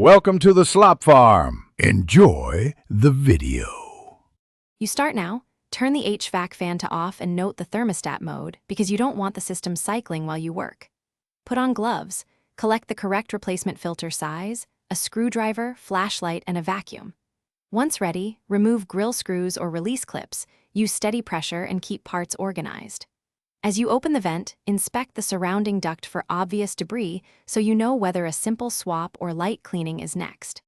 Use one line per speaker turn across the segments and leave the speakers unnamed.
Welcome to the slop farm. Enjoy the video.
You start now, turn the HVAC fan to off and note the thermostat mode because you don't want the system cycling while you work. Put on gloves, collect the correct replacement filter size, a screwdriver, flashlight, and a vacuum. Once ready, remove grill screws or release clips, use steady pressure and keep parts organized. As you open the vent, inspect the surrounding duct for obvious debris so you know whether a simple swap or light cleaning is next.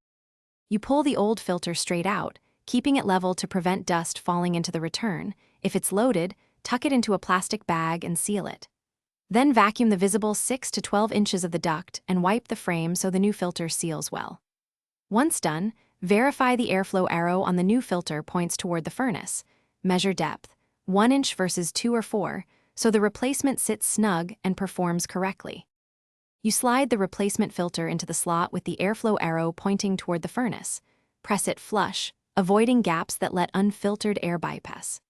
You pull the old filter straight out, keeping it level to prevent dust falling into the return. If it's loaded, tuck it into a plastic bag and seal it. Then vacuum the visible 6 to 12 inches of the duct and wipe the frame so the new filter seals well. Once done, verify the airflow arrow on the new filter points toward the furnace. Measure depth, 1 inch versus 2 or 4, so the replacement sits snug and performs correctly. You slide the replacement filter into the slot with the airflow arrow pointing toward the furnace. Press it flush, avoiding gaps that let unfiltered air bypass.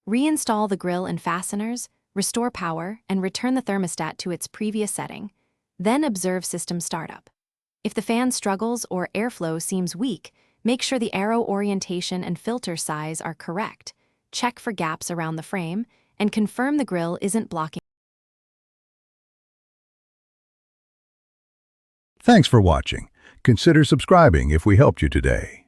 Reinstall the grill and fasteners, restore power, and return the thermostat to its previous setting. Then observe system startup. If the fan struggles or airflow seems weak, make sure the arrow orientation and filter size are correct. Check for gaps around the frame, and confirm the grill isn't blocking.
Thanks for watching. Consider subscribing if we helped you today.